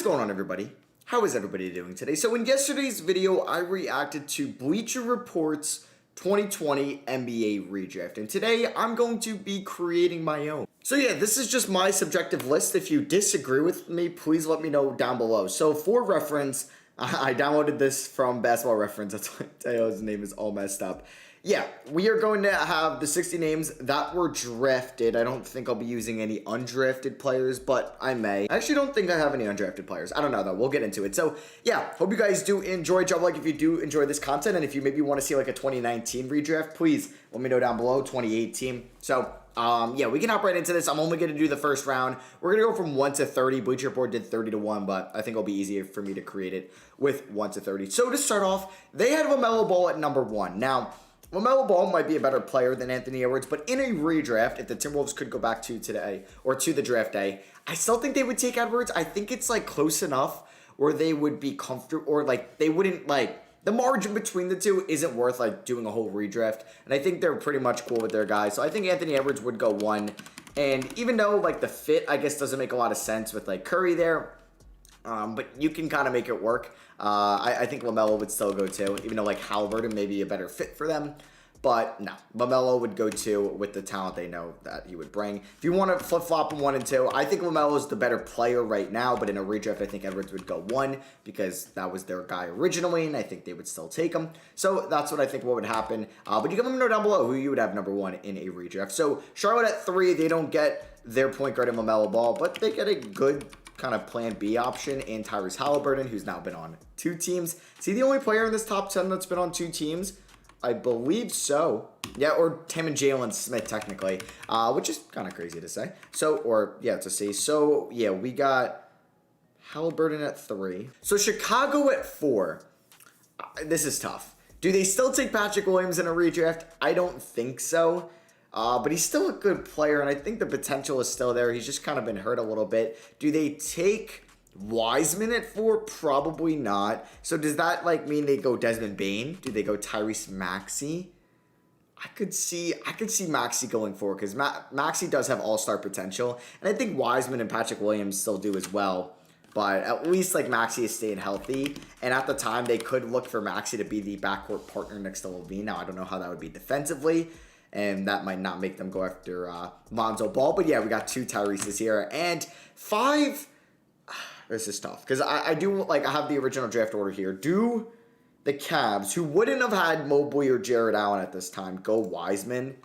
What is going on, everybody? How is everybody doing today? So in yesterday's video, I reacted to Bleacher Report's 2020 NBA redraft, and today I'm going to be creating my own. So yeah, this is just my subjective list. If you disagree with me, please let me know down below. So for reference, I downloaded this from Basketball Reference. That's why Teo's name is all messed up. Yeah, we are going to have the 60 names that were drafted. I don't think I'll be using any undrafted players, but I may. I actually don't think I have any undrafted players. I don't know, though. We'll get into it. So, yeah, hope you guys do enjoy. Drop a like if you do enjoy this content, and if you maybe want to see, like, a 2019 redraft, please let me know down below, 2018. So, yeah, we can hop right into this. I'm only going to do the first round. We're going to go from 1 to 30. Bleacher Report did 30 to 1, but I think it'll be easier for me to create it with 1 to 30. So, to start off, they had LaMelo Ball at number 1. Now, LaMelo Ball might be a better player than Anthony Edwards, but in a redraft, if the Timberwolves could go back to today, or to the draft day, I still think they would take Edwards. I think it's, like, close enough where they would be comfortable, or, like, they wouldn't, like, the margin between the two isn't worth, like, doing a whole redraft, and I think they're pretty much cool with their guys, so I think Anthony Edwards would go 1, and even though, like, the fit, I guess, doesn't make a lot of sense with, like, Curry there, but you can kind of make it work. I think LaMelo would still go 2, even though, like, Halliburton may be a better fit for them. But no, LaMelo would go 2 with the talent they know that he would bring. If you want to flip-flop him 1 and 2, I think LaMelo is the better player right now, but in a redraft, I think Edwards would go 1 because that was their guy originally, and I think they would still take him. So that's what I think what would happen. But you can let me know down below who you would have number 1 in a redraft. So Charlotte at 3, they don't get their point guard in LaMelo Ball, but they get a good kind of plan B option in Tyrese Halliburton, who's now been on 2 teams. Is he the only player in this top 10 that's been on 2 teams? I believe so. Yeah, or Tim and Jalen Smith, technically, which is kind of crazy to say. So, or, yeah, to see. So, yeah, we got Halliburton at 3. So, Chicago at 4. This is tough. Do they still take Patrick Williams in a redraft? I don't think so. But he's still a good player, and I think the potential is still there. He's just kind of been hurt a little bit. Do they take Wiseman at 4? Probably not. So does that like mean they go Desmond Bane? Do they go Tyrese Maxey? I could see Maxey going 4 because Maxey does have all-star potential, and I think Wiseman and Patrick Williams still do as well. But at least like Maxey is staying healthy, and at the time they could look for Maxey to be the backcourt partner next to Levine. Now I don't know how that would be defensively, and that might not make them go after Lonzo Ball. But yeah, we got 2 Tyrese's here, and 5. This is tough because I do like I have the original draft order here. Do the Cavs, who wouldn't have had Mobley or Jared Allen at this time, go Wiseman?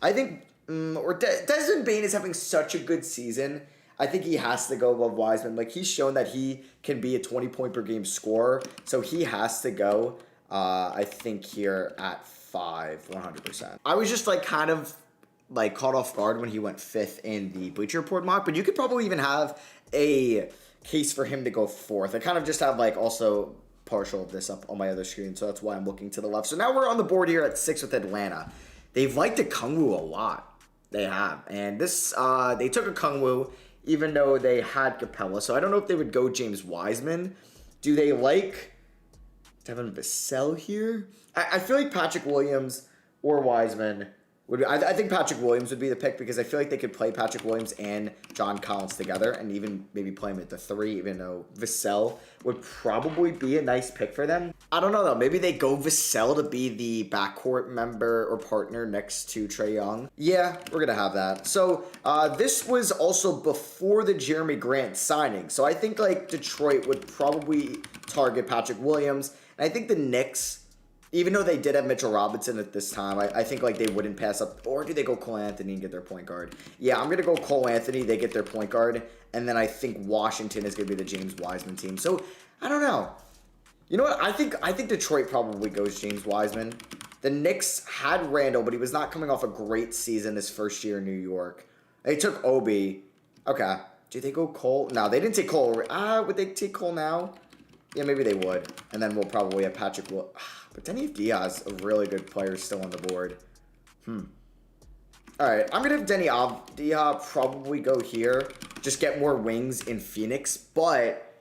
I think or Desmond Bane is having such a good season. I think he has to go above Wiseman. Like, he's shown that he can be a 20-point per game scorer, so he has to go. I think here at 5, 100%. I was just like kind of like caught off guard when he went 5th in the Bleacher Report mock, but you could probably even have a case for him to go 4th. I kind of just have like also partial of this up on my other screen, so that's why I'm looking to the left. So now we're on the board here at 6 with Atlanta. They've liked Okongwu a lot. They have. And this, they took Okongwu even though they had Capella. So I don't know if they would go James Wiseman. Do they like Devin Vassell here? I feel like Patrick Williams or Wiseman would be, I think Patrick Williams would be the pick because I feel like they could play Patrick Williams and John Collins together and even maybe play him at the 3, even though Vassell would probably be a nice pick for them. I don't know, though. Maybe they go Vassell to be the backcourt member or partner next to Trae Young. Yeah, we're going to have that. So this was also before the Jeremy Grant signing. So I think like Detroit would probably target Patrick Williams. And I think the Knicks, even though they did have Mitchell Robinson at this time, I think like they wouldn't pass up. Or do they go Cole Anthony and get their point guard? Yeah, I'm going to go Cole Anthony. They get their point guard. And then I think Washington is going to be the James Wiseman team. So, I don't know. You know what? I think Detroit probably goes James Wiseman. The Knicks had Randall, but he was not coming off a great season his first year in New York. They took Obi. Okay. Do they go Cole? No, they didn't take Cole. Would they take Cole now? Yeah, maybe they would. And then we'll probably have Patrick. But Denny Diaz, a really good player, still on the board. All right, I'm going to have Denny Avdia probably go here. Just get more wings in Phoenix. But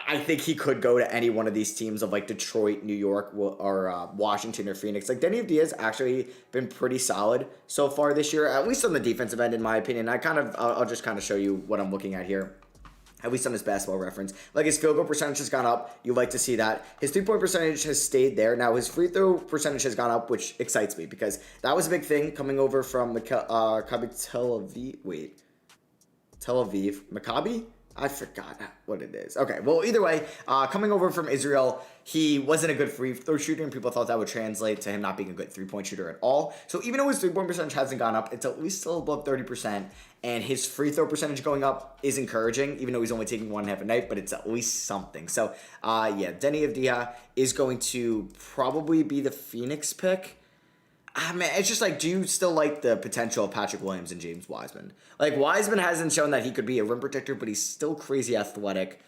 I think he could go to any one of these teams of like Detroit, New York, or Washington or Phoenix. Like Denny Diaz actually been pretty solid so far this year, at least on the defensive end, in my opinion. I'll just kind of show you what I'm looking at here. At least on his basketball reference. Like his field goal percentage has gone up. You like to see that. His 3-point percentage has stayed there. Now his free throw percentage has gone up, which excites me because that was a big thing coming over from Tel Aviv. Wait. Tel Aviv. Maccabi? I forgot what it is. Okay, well, either way, coming over from Israel, he wasn't a good free throw shooter, and people thought that would translate to him not being a good 3-point shooter at all. So even though his 3-point percentage hasn't gone up, it's at least still above 30%, and his free throw percentage going up is encouraging, even though he's only taking 1.5 a night, but it's at least something. So, yeah, Denny Avdia is going to probably be the Phoenix pick. Man, it's just like, do you still like the potential of Patrick Williams and James Wiseman? Like, Wiseman hasn't shown that he could be a rim protector, but he's still crazy athletic.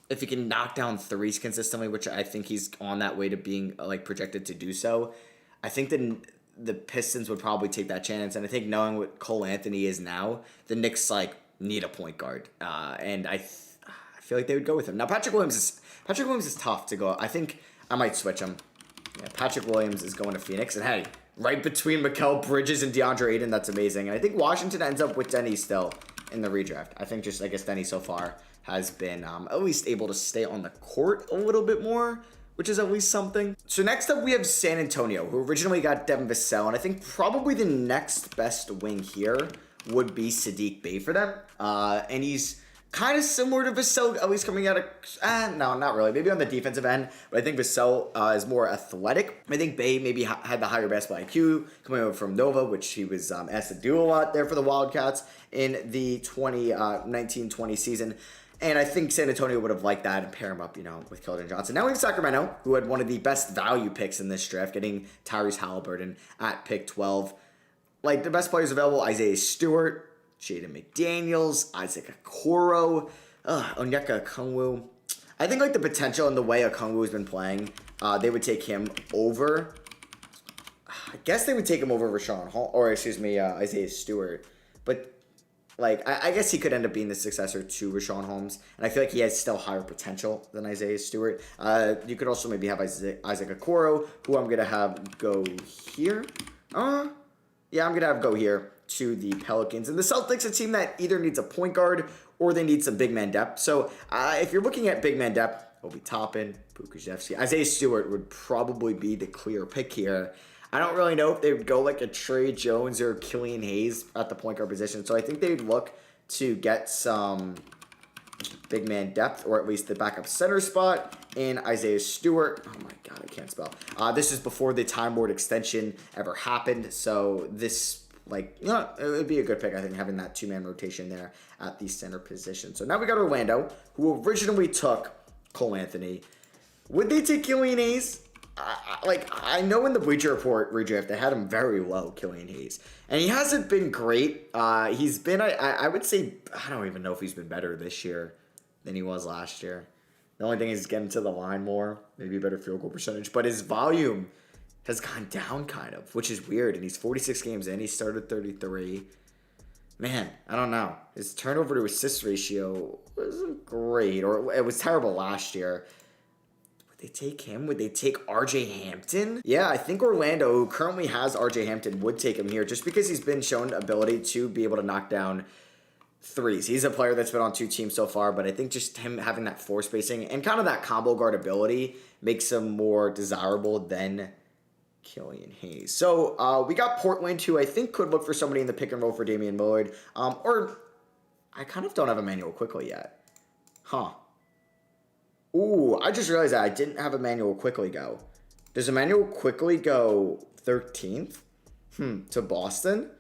If he can knock down threes consistently, which I think he's on that way to being, like, projected to do so, I think the Pistons would probably take that chance. And I think knowing what Cole Anthony is now, the Knicks, like, need a point guard. And I feel like they would go with him. Now, Patrick Williams is tough to go. I think I might switch him. Yeah, Patrick Williams is going to Phoenix. And, hey, right between Mikal Bridges and DeAndre Ayton, that's amazing. And I think Washington ends up with Denny still in the redraft. I think I guess Denny so far has been at least able to stay on the court a little bit more, which is at least something. So next up we have San Antonio, who originally got Devin Vassell. And I think probably the next best wing here would be Saddiq Bey for them. And he's kind of similar to Vassell, at least coming out of... no, not really. Maybe on the defensive end. But I think Vassell is more athletic. I think Bey maybe had the higher basketball IQ coming over from Nova, which he was asked to do a lot there for the Wildcats in the 2019-20 season. And I think San Antonio would have liked that and pair him up, with Keldon Johnson. Now we have Sacramento, who had one of the best value picks in this draft, getting Tyrese Halliburton at pick 12. Like, the best players available, Isaiah Stewart, Jaden McDaniels, Isaac Okoro, Onyeka Okongwu. I think, like, the potential and the way Okongwu has been playing, they would take him over. I guess they would take him over Rashawn Hall, or Isaiah Stewart. But, like, I guess he could end up being the successor to Rashawn Holmes. And I feel like he has still higher potential than Isaiah Stewart. You could also maybe have Isaac Okoro, who I'm going to have go here. Yeah, I'm going to have go here to the Pelicans. And the Celtics, a team that either needs a point guard or they need some big man depth. So if you're looking at big man depth, Obi Toppin, Bukajevsky, Isaiah Stewart would probably be the clear pick here. I don't really know if they would go like a Trey Jones or Killian Hayes at the point guard position. So I think they would look to get some big man depth, or at least the backup center spot in Isaiah Stewart. Oh my God, I can't spell. This is before the Time Lord extension ever happened. So this, it would be a good pick, I think, having that two-man rotation there at the center position. So now we got Orlando, who originally took Cole Anthony. Would they take Killian Hayes? I know in the Bleacher Report redraft, they had him very low, Killian Hayes. And he hasn't been great. He's been, I would say, I don't even know if he's been better this year than he was last year. The only thing is getting to the line more, maybe a better field goal percentage. But his volume has gone down kind of, which is weird. And he's 46 games in. He started 33. Man, I don't know. His turnover to assist ratio wasn't great, or it was terrible last year. Would they take him? Would they take RJ Hampton? Yeah, I think Orlando, who currently has RJ Hampton, would take him here just because he's been shown ability to be able to knock down threes. He's a player that's been on two teams so far, but I think just him having that floor spacing and kind of that combo guard ability makes him more desirable than Killian Hayes. So we got Portland, who I think could look for somebody in the pick and roll for Damian Lillard. Or I kind of don't have Emmanuel Quickley yet. Ooh, I just realized that I didn't have Emmanuel Quickley go. Does Emmanuel Quickley go 13th? To Boston?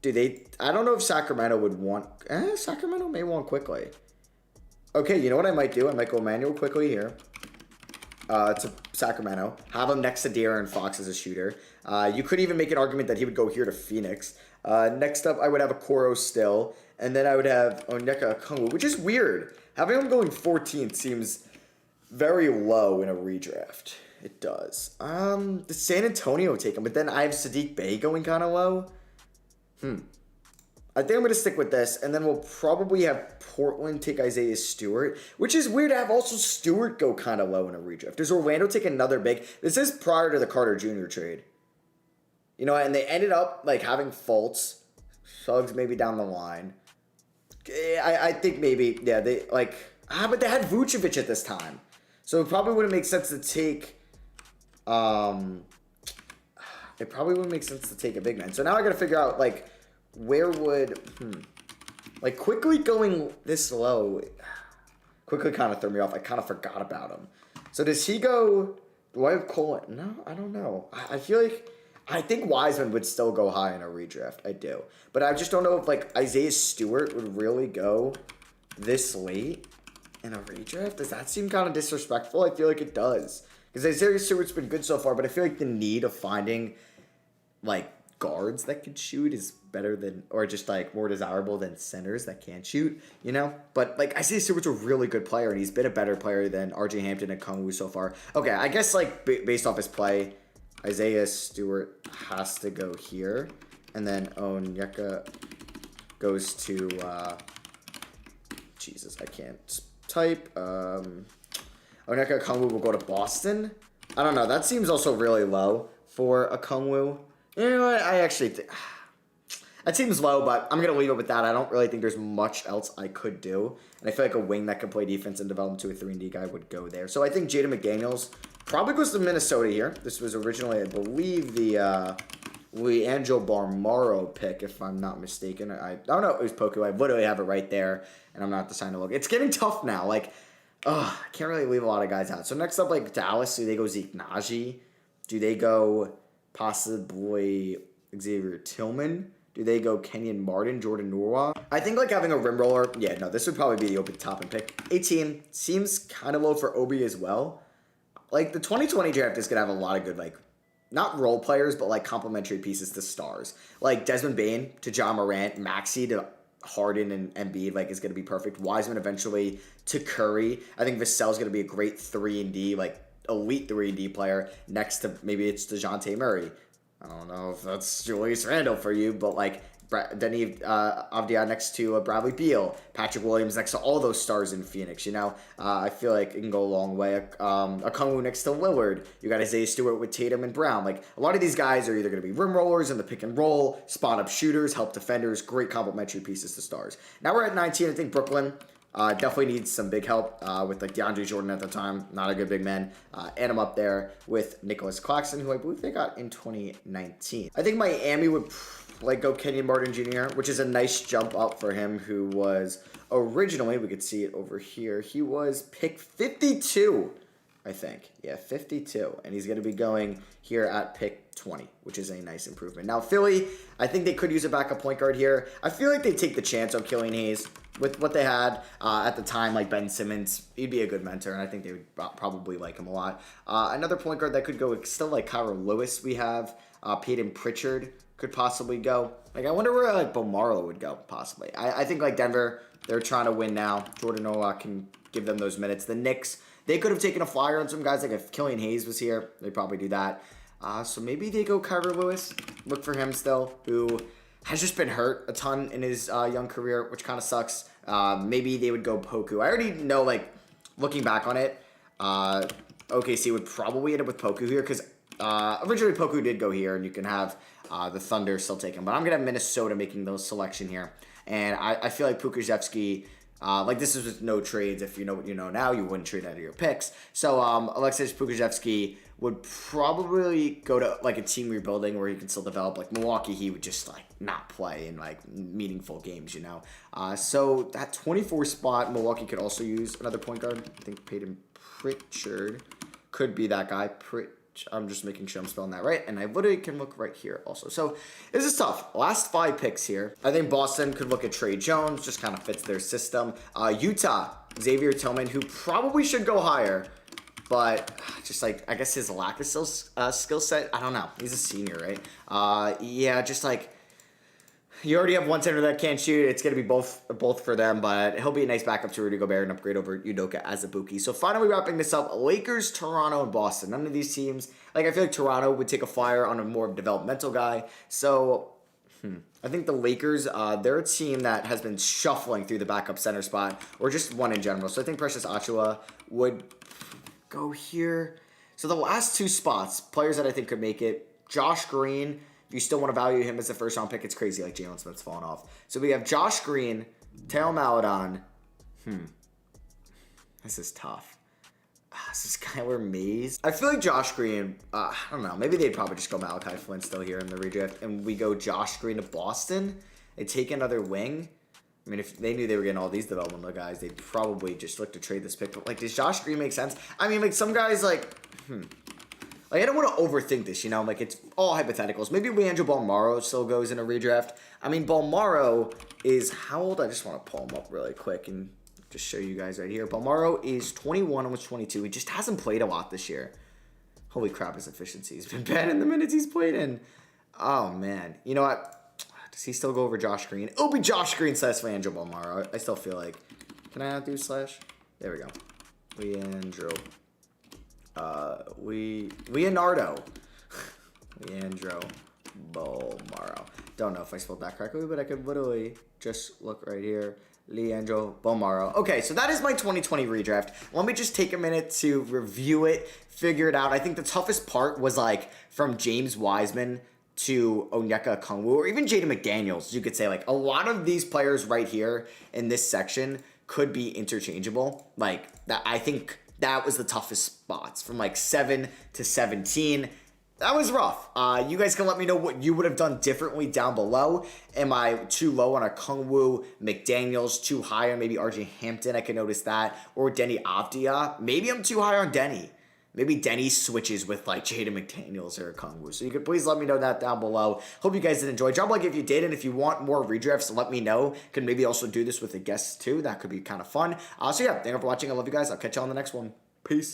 I don't know if Sacramento would want... Sacramento may want Quickley. Okay, you know what I might do? I might go Emmanuel Quickley here. To Sacramento. Have him next to De'Aaron Fox as a shooter. You could even make an argument that he would go here to Phoenix. Next up, I would have Okoro still. And then I would have Onyeka Okongwu, which is weird. Having him going 14th seems very low in a redraft. It does. The San Antonio take him, but then I have Saddiq Bey going kind of low. I think I'm going to stick with this, and then we'll probably have Portland take Isaiah Stewart, which is weird to have also Stewart go kind of low in a redraft. Does Orlando take another big? This is prior to the Carter Jr. trade. You know, and they ended up, like, having Fultz, Suggs maybe down the line. I think maybe, yeah, they, like, but they had Vucevic at this time. So it probably wouldn't make sense to take, it probably wouldn't make sense to take a big man. So now I got to figure out, like, where would, like, quickly going this low, quickly kind of threw me off. I kind of forgot about him. So does he go, do I have Cole? No, I don't know. I feel like, I think Wiseman would still go high in a redraft. I do. But I just don't know if, like, Isaiah Stewart would really go this late in a redraft. Does that seem kind of disrespectful? I feel like it does. Because Isaiah Stewart's been good so far, but I feel like the need of finding, like, guards that can shoot is better than, or just, like, more desirable than centers that can't shoot, you know? But, like, Isaiah Stewart's a really good player, and he's been a better player than RJ Hampton and Kongwu so far. Okay, I guess, like, based off his play, Isaiah Stewart has to go here. And then Onyeka goes to, Jesus, I can't type. Onyeka Kongwu will go to Boston. I don't know. That seems also really low for a Kongwu. You know what? I actually think that seems low, but I'm going to leave it with that. I don't really think there's much else I could do. And I feel like a wing that can play defense and develop to a 3-and-D guy would go there. So I think Jaden McDaniels probably goes to Minnesota here. This was originally, I believe, the Leandro Barmaro pick, if I'm not mistaken. I don't know. It was Poku. I literally have it right there, and I'm not deciding to look. It's getting tough now. Like, I can't really leave a lot of guys out. So next up, like, Dallas, do they go Zeke Naji? Do they go possibly Xavier Tillman? Do they go Kenyon Martin, Jordan Norwa? I think, like, having a rim roller, yeah, no, this would probably be the open top and pick. 18 seems kind of low for Obi as well. Like, the 2020 draft is going to have a lot of good, like, not role players, but, like, complementary pieces to stars. Like, Desmond Bane to John Morant, Maxey to Harden and Embiid, like, is going to be perfect. Wiseman eventually to Curry. I think Vassell's going to be a great 3-and-D, like, elite 3-and-D player next to, maybe it's DeJounte Murray. I don't know if that's Julius Randle for you, but, like, Denny Avdia next to Bradley Beal, Patrick Williams next to all those stars in Phoenix, you know? I feel like it can go a long way. Okongwu next to Lillard. You got Isaiah Stewart with Tatum and Brown. Like, a lot of these guys are either going to be rim rollers in the pick and roll, spot-up shooters, help defenders, great complementary pieces to stars. Now we're at 19. I think Brooklyn definitely needs some big help with, like, DeAndre Jordan at the time. Not a good big man. And I'm up there with Nicholas Claxton, who I believe they got in 2019. I think Miami would, like, go Kenyon Martin Jr., which is a nice jump up for him, who was originally, we could see it over here, he was pick 52, I think. Yeah, 52. And he's going to be going here at pick 20, which is a nice improvement. Now, Philly, I think they could use a backup point guard here. I feel like they take the chance on Killian Hayes. With what they had at the time, like Ben Simmons, he'd be a good mentor, and I think they would probably like him a lot. Another point guard that could go, still like Kyra Lewis we have. Peyton Pritchard could possibly go. Like, I wonder where, like, Bomaro would go, possibly. I think, like, Denver, they're trying to win now. Jordan Noah can give them those minutes. The Knicks, they could have taken a flyer on some guys. Like, if Killian Hayes was here, they'd probably do that. So maybe they go Kyra Lewis. Look for him still, who has just been hurt a ton in his young career, which kind of sucks. Maybe they would go Poku. I already know, like, looking back on it, OKC would probably end up with Poku here, because originally Poku did go here, and you can have the Thunder still take him. But I'm going to have Minnesota making those selection here. And I feel like Pokusevski, like, this is with no trades. If you know what you know now, you wouldn't trade out of your picks. So Alexis Pokusevski would probably go to, like, a team rebuilding where he can still develop. Like, Milwaukee, he would just, like, not play in, like, meaningful games, you know. So that 24 spot, Milwaukee could also use another point guard. I think Peyton Pritchard could be that guy. I'm just making sure I'm spelling that right. And I literally can look right here also. So this is tough. Last 5 picks here. I think Boston could look at Trey Jones. Just kind of fits their system. Utah, Xavier Tillman, who probably should go higher. But just, like, I guess his lack of skill set, I don't know. He's a senior, right? Yeah, just, like, you already have one center that can't shoot. It's going to be both for them, but he'll be a nice backup to Rudy Gobert and upgrade over Udoka as a Buki. So finally wrapping this up, Lakers, Toronto, and Boston. None of these teams, like, I feel like Toronto would take a flyer on a more developmental guy. So, I think the Lakers, they're a team that has been shuffling through the backup center spot, or just one in general. So I think Precious Achiuwa would go here. So the last two spots, players that I think could make it, Josh Green. If you still want to value him as a first-round pick, it's crazy like Jalen Smith's fallen off. So we have Josh Green, Theo Maledon. This is tough. This is Kyler Mays. I feel like Josh Green, I don't know. Maybe they'd probably just go Malachi Flynn still here in the redraft. And we go Josh Green to Boston. They take another wing. I mean, if they knew they were getting all these developmental guys, they'd probably just look to trade this pick. But, like, does Josh Green make sense? I mean, like, some guys, like, Like, I don't want to overthink this, you know? Like, it's all hypotheticals. Maybe Leandro Bolmaro still goes in a redraft. I mean, Bolmaro is how old? I just want to pull him up really quick and just show you guys right here. Bolmaro is 21, almost 22. He just hasn't played a lot this year. Holy crap, his efficiency has been bad in the minutes he's played in. Oh, man. You know what? Does he still go over Josh Green? It'll be Josh Green / Leandro Bolmaro. I still feel like... Can I not do slash? There we go. Leandro. Leonardo. Leandro Bolmaro. Don't know if I spelled that correctly, but I could literally just look right here. Leandro Bolmaro. Okay, so that is my 2020 redraft. Let me just take a minute to review it, figure it out. I think the toughest part was like from James Wiseman to Onyeka Okongwu, or even Jaden McDaniels. You could say like a lot of these players right here in this section could be interchangeable. Like that, I think that was the toughest spots from like 7 to 17. That was rough. You guys can let me know what you would have done differently down below. Am I too low on Okongwu, McDaniels, too high on maybe RJ Hampton? I can notice that. Or Denny Avdia. Maybe I'm too high on Denny. Maybe Denny switches with like Jaden McDaniels or Okongwu. So you could please let me know that down below. Hope you guys did enjoy. Drop a like if you did. And if you want more redrafts, let me know. Could maybe also do this with a guest too. That could be kind of fun. So yeah, thank you for watching. I love you guys. I'll catch you on the next one. Peace.